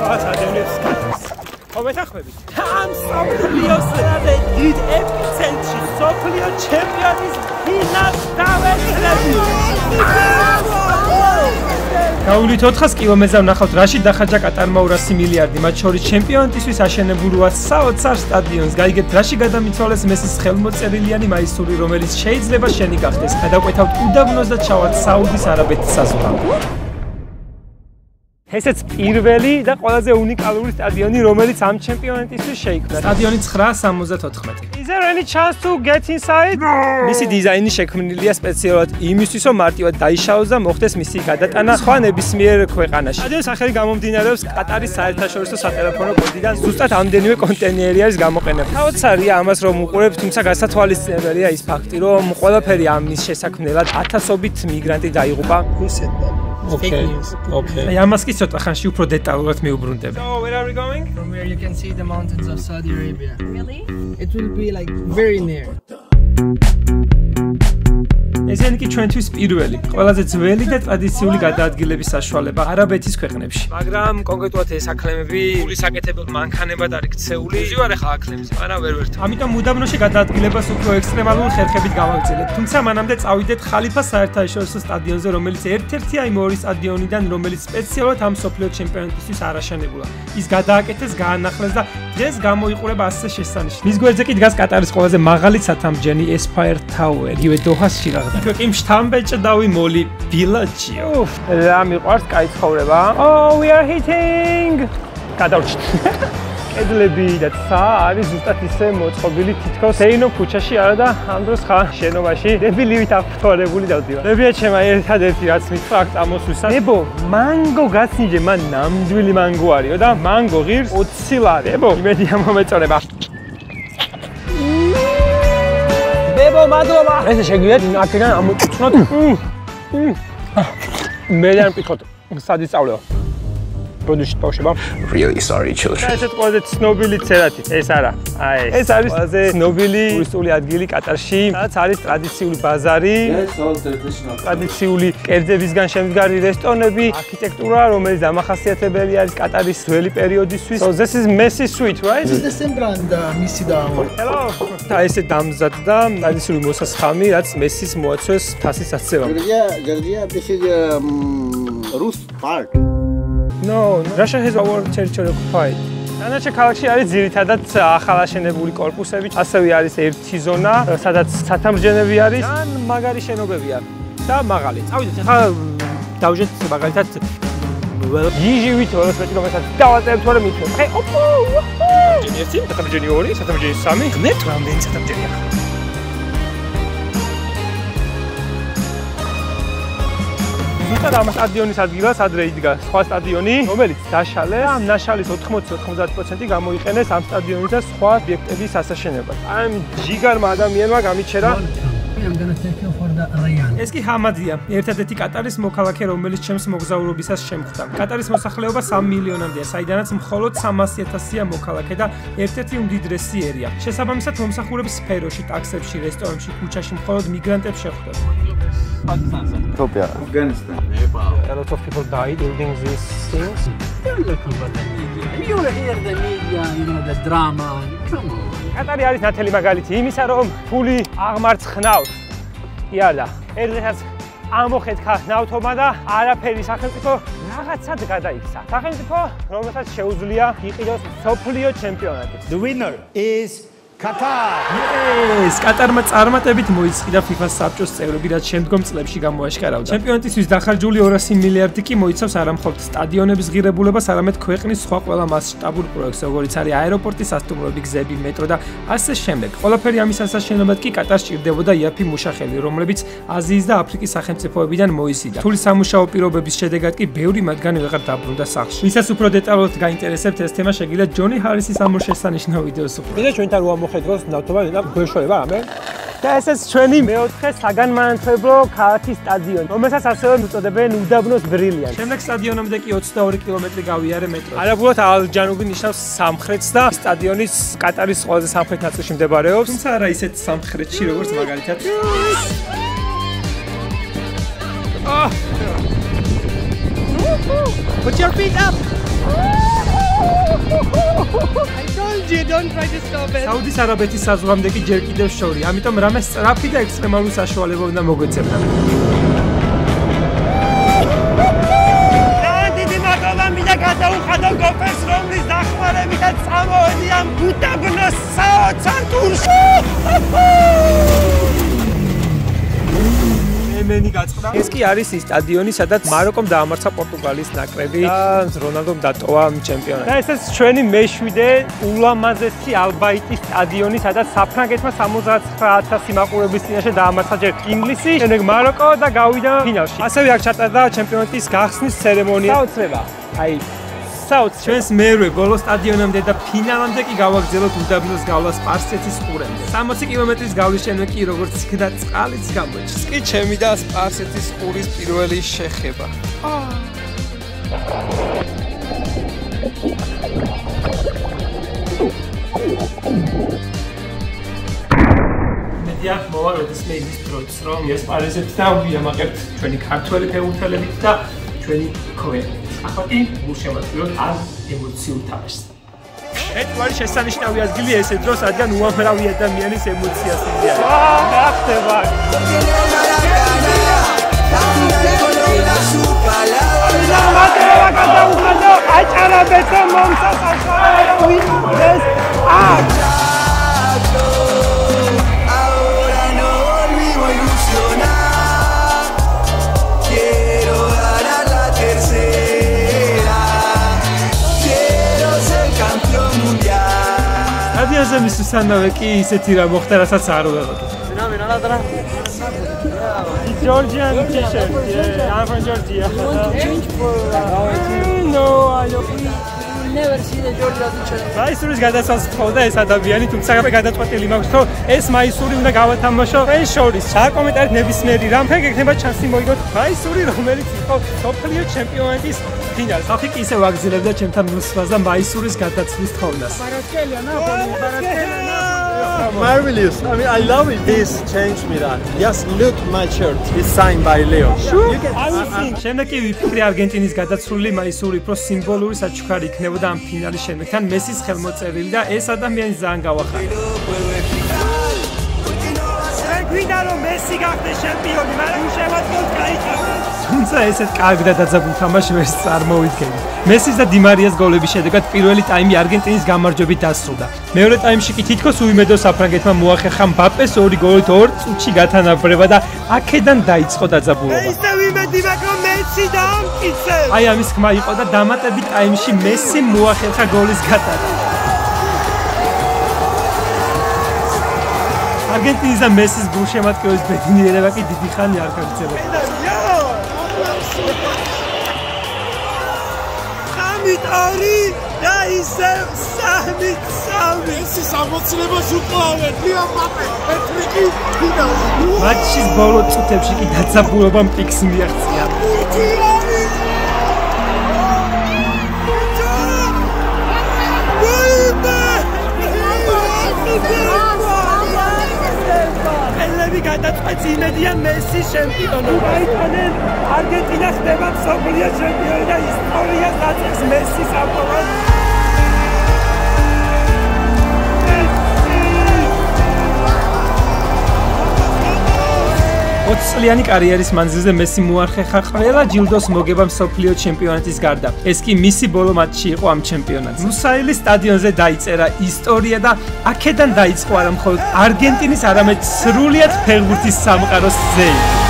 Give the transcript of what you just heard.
სტადიონებს კატარს. მოგეთახმებით. ამ მსოფლიოს რაზე დიდ ეპიცენტრში მსოფლიო ჩემპიონატის ფინალს დავეცლები. გაუვლით 400 კილომეტრზე ვნახავთ რაში დახარჯა კატარმა 200 მილიარდი, მათ შორის ჩემპიონატისთვის აშენებულ 820 სტადიონს. გაიგეთ რაში გადამიცვალეს მესის ხელმოწერილიანი მაისური, რომელიც შეიძლება შენი გახდეს. გადავკვეთავთ უდაბნოს და ჩავართ საუდის არაბეთის საზღვრამდე. ესეც პირველი და ყველაზე უნიკალური სტადიონი, რომელიც ამ ჩემპიონატისთვის შეიქმნა. სტადიონი 974. Is there any chance to get inside? მისი დიზაინი შექმნილია სპეციალურად იმისთვის, რომ მარტივად დაიშალოს და მოხდეს მისი გადატანა სხვა ნებისმიერ ქვეყანაში. სტადიონის სახელი გამომდინარეობს კატარის საერთაშორისო სატელეფონო კოდიდან. ზუსტად ამდენივე კონტეინერი არის გამოყენებული. საოცარია ამას რომ უყურებთ, თუმცა გასათვალისწინებელია ის ფაქტი, რომ ყველაფერი ამის შესაქმნელად ათასობით მიგრანტი დაიღუპა. Okay. Okay. I must get cოტა ხანში უფრო დეტალურად მიუბრუნდები. So where are we going? From where you can see the mountains of Saudi Arabia. Really? It will be like very near. ესენი კი ჩვენთვის პირველი, ყველაზე ძველი და ტრადიციული გადაადგილების საშუალება არაბეთის ქვეყნებში. მაგრამ კონკრეტულად ეს აქლემები ფულის აკეთებელ მანქანებად არის ქცეული. ვიზუარ ახლა აქლემს, მაგრამ ვერ ვერთ. ამიტომ უდაბნოში გადაადგილებას უფრო ექსტრემალური ხერხებით გავაგრძელებთ. თუმცა მანამდე წავიდეთ ხალიფას საერთაშორისო სტადიონზე, რომელიც ერთ-ერთია იმ ორი სტადიონიდან, რომელიც სპეციალურად ამ მსოფლიო ჩემპიონატისთვის არაშენებულა. ის გადააკეთეს, გაანახლეს და დღეს გამოიყურება ასე შესანიშნავი. მის გვერდზე კი დგას კატარის ყველაზე მაღალი სათამბჯენი Aspire Tower, ივე დოჰას შიგაღდა. Kim შთამბეჭდავი მოლი ბილაჯი. რა მიყვარს კაი ცხოვრება. Oh, we are hitting. გადავჭით. კედლები და ცა არის ზუსტად ისე მოწყობილი თითქოს ეინო ქუჩაში არა და ამ დროს ხარ შენობაში დებილივით აღფრთოვანებული დავდივარ. დებია ჩემა ერთადერთი რაც მითხრა აქ წამოსვლისას. დებო, მანგო გაცინჯე, მან ნამდვილი მანგო არისო და მანგო ღირს 20 ლარი. დებო, იმედია მომეწონება. დებო, მადლობა. ესე შეგვიეთ აქედან ამოწვნოთ. მე არ მფიქრობ, სად ისწავლეო. პროდუქტი ბავშვებო. Really sorry children. ესეთ ყველაზე ცნობილი ცერათი, ეს არა. აი, ეს არის ყველაზე ცნობილი ტურისტული ადგილი კატარში, სადაც არის ტრადიციული ბაზარი. Yes, all traditional. ტრადიციული კერძებისგან შემდგარი რესტორნები, არქიტექტურა, რომელიც დამახასიათებელი არის კატარის ძველი პერიოდისთვის. So this is Messi Suite, right? This is the same brand, Messi da. Hello. და ესე დამზადდა ტრადიციული მოსასხამი, რაც მესის მოაწვეს თასის აცევა. Georgia, this is Rus part. No, Russia has our territory occupied. Ანაჩე ქალაქში არის ძირითადად ახალაშენებული კორპუსები, ასევე არის ერთი ზონა, სადაც სათამბჯენები არის, ან მაგარი შენობებია და მაღალი. წავიდეთ, ახლა დავжет მაგალითად იჟივით 200 რომელსაც დავაწერებ თორე მithო. ხე, ოპო! ერთი, სათამბჯენი 2, სათამბჯენი 3, ღმერთ რამდენი სათამბჯენია. ზუსტად ამ სტადიონის ადგილას ადრე იდგა სხვა სტადიონი, რომელიც დაშალეს. ამ ნაშალის 80-90% გამოიყენეს ამ სტადიონის და სხვა ობიექტების ასაშენებლად. ამ ჯიგარმა ადამიანმა გამიჩერა I'm gonna take you for the Rayyan. ეს კი ჰამადია, ერთადერთი კატარის მოქალაქე, რომელიც ჩემს მოგზაურობისას შემხვდა. კატარის მოსახლეობა 3 მილიონამდეა, საიდანაც მხოლოდ 300,000-ია მოქალაქე და ერთ-ერთი უმდიდრესი ერია. შესაბამისად, მომსახურების სფეროში, ტაქსებში, რესტორნებში, ქუჩაში მხოლოდ მიგრანტებს შეხვდება. Ethiopia, Afghanistan, Nepal. A lot of people died building these things. Don't look over the media. You hear the media, you know, the drama. Come on. კატარი არის ნათელი მაგალითი იმისა, რომ ფული აღმარცხნავს. კი არა, ერთადაც ამოხეთქა ნავთობა და არაფერი სახელმწიფო რაღაცად გადაიქცა. სახელმწიფო, რომელსაც შეუძლია იყიდოს მსოფლიო ჩემპიონატი. The winner is Qatar. Yes, კატარმა წარმატებით მოიწყიდა FIFA-ს საბჭოს წევრები, რაც შემდგომ წლებში გამოაშკარავდა. ჩემპიონატისთვის დახარჯული 200 მილიარდი კი მოიცავს არა მხოლოდ სტადიონების ღირებულებას, არამედ ქვეყნის სხვა ყველა მასშტაბურ პროექტს, როგორიც არის აეროპორტი, სასტუმროები, გზები, მეტრო და ასე შემდეგ. ყველაფერი ამის ასაშენებლად კი კატარს ჭირდებოდა იაფი მუშახელი, რომლებიც აზიის და აფრიკის სახელმწიფოებიდან მოისიდა. რთული სამუშაო პირობების შედეგად კი ბევრი მათგანი ვეღარ დაბრუნდა სახლში. ვისაც უფრო დეტალურად გაინტერესებთ ეს თემა, შეგიძლიათ ჯონი ჰარისის ამ შესანიშნავ ვიდეოს უყუროთ. მე ჩვენთან რო მოხედოს ნავთობა და გვეშველება რამე. და ესეც ჩვენი მეოთხე საგანმანათლებლო ქალაქის სტადიონი, რომელსაც ასევე უწოდებენ უდაბნოს ბრილიანტს. შემდეგ სტადიონამდე კი 22 კილომეტრი გავიარე მეტროში. არაბულად ალ-ჯანუბი ნიშნავს სამხრეთს და სტადიონის კატარის ყველაზე სამხრეთ ნაწილში მდებარეობს. თუმცა არა ისეთ სამხრეთში, როგორც მაგალითად. Put your feet up. საუდის არაბეთის საზღვრამდე კი ჯერ კიდევ შორია, ამიტომ რამე სწრაფი და ექსტრემალური საშუალება უნდა მოგვეცებდა. დიდი მადლობა მინდა გადაუხადო გოფეს, რომლის დახმარებითაც წამოვედი ამ უდაბნოს საოცარ ტურში. ეს კი არის ის სტადიონი, სადაც მაროკომ დაამარცხა პორტუგალიის ნაკრები და რონალდომ დატოვა ჩემპიონატი. და ეს ჩვენი მე-7 ულამაზესი ალბაიტის სტადიონი, სადაც საფრანგეთმა 79,000 მაყურებლის წინაშე დაამარცხა ჯერ ინგლისი, შემდეგ მაროკო და გავიდა ფინალში. ასევე აქ ჩატარდა ჩემპიონატის გახსნის ცერემონია. საოცრება. აი ჩვენს მერვე ბოლო სტადიონამდე და ფინალამდე კი გავაგრძელოთ უდაბნოს გავლა სპარსეთის ყურემდე. 60 კილომეტრის გავლის შემდეგ კი როგორც იქნა წყალიც გამოჩნდა. კი ჩემი და სპარსეთის ყურის პირველი შეხება. მედია მოვალოდეს მე ის დროც რომ ესპარეზებს და ვიამაყებთ ჩვენი ქართველი ფეხბურთელებით და ჩვენი ქოენებით. ახლა კი მუშავებთ ამ ემოციურ თამაშს. ეს შესანიშნავი ადგილი ესე დრო, სადღან უამრავი ადამიანის ემოციას იზიარებს. რა ხდება? მადლობა გადაუხადო აჭარაბეთო მომსახურე ვინდეს აქ. სტადიონზე მისთვის სანავე კი ისეთი რა მოხდა, რასაც არ ვეღოთ. Georgian t-shirt. Yeah, I'm from Georgia. You want to change for No, I don't. never see the Georgia t-shirt. მაისურის გადასვლას თხოვდა ეს ადამიანი, თუმცა გადაწყვეტილი მაქვს, რომ ეს მაისური უნდა გავათამაშო ეს შორის. საკომენტარით ნებისმიერი რამე გექნება ჩანსი მოიგოთ მაისური, რომელიც იყო მსოფლიო ჩემპიონატის ფინალს. ახლა კი ისე ვაგზელებდა ჩემთან მოსვლას და მაისურის გადაცვლის თხოვნას. Marvelous. I mean, I love it. This changed me that. Just look, my shirt is signed by Leo. Sure. I will think. შემდეგ კი ვიფიქრე არგენტინის გადაცვლილი მაისური უფრო სიმბოლური საჩუქარი იქნებოდა ამ ფინალის შემდეგ. თან მესის ხელმოწერილი და ეს ადამიანი ძალიან გავახარე. გვინდა რომ მესი გახდეს ჩემპიონი, მაგრამ შევადგოთ გაიჭიროს. თუმცა ესეთ კარგ და დაძაბულ თამაშს ვერ წარმოვიდგენი. მესის და დიმარიას გოლების შედეგად პირველი ტაიმი არგენტინის გამარჯვებით დასრულდა. მეორე ტაიმში კი თითქოს უიმედო საფრანგეთმა მოახერხა მბაპეს 2 გოლით 2 წუთში გათანაბრება და აქედან დაიწყო დაძაბულობა. ისე ვიმედი მაქვს რომ მესი დაამტკიცებს. აი ამის ხმა იყო და დამატებით ტაიმში მესი მოახერხა გოლის გატანა. არგენტინის და მესის გულშემატკივრის ბედნიერება კი დიდი ხანი არ გაგრძელებოდა. ხამიტარი და ისე 3-3 მესის ამოცნებას უკლავენ. მიამბაპე პეტრიკი და მატჩის ბოლო წუთებში კი დაძაბულობამ პიკს მიაღწია. გადაწყვეტს იმედიან მესის ჩემპიონობა. აიტანენ არგენტინა ხდება მსოფლიო ჩემპიონი და ისტორიას დაწერს მესის ავტორად. 20 წლიანი კარიერის მანძილზე მესი მოახერხა ყველა ჯილდოს მოგება მსოფლიო ჩემპიონატის გარდა. ეს კი მისი ბოლო მატჩი იყო ამ ჩემპიონატზე. ლუსაილის სტადიონზე დაიწერა ისტორია და აქედან დაიწყო არა მხოლოდ არგენტინის, არამედ სრულიად ფეხბურთის სამყაროს ზეიმი.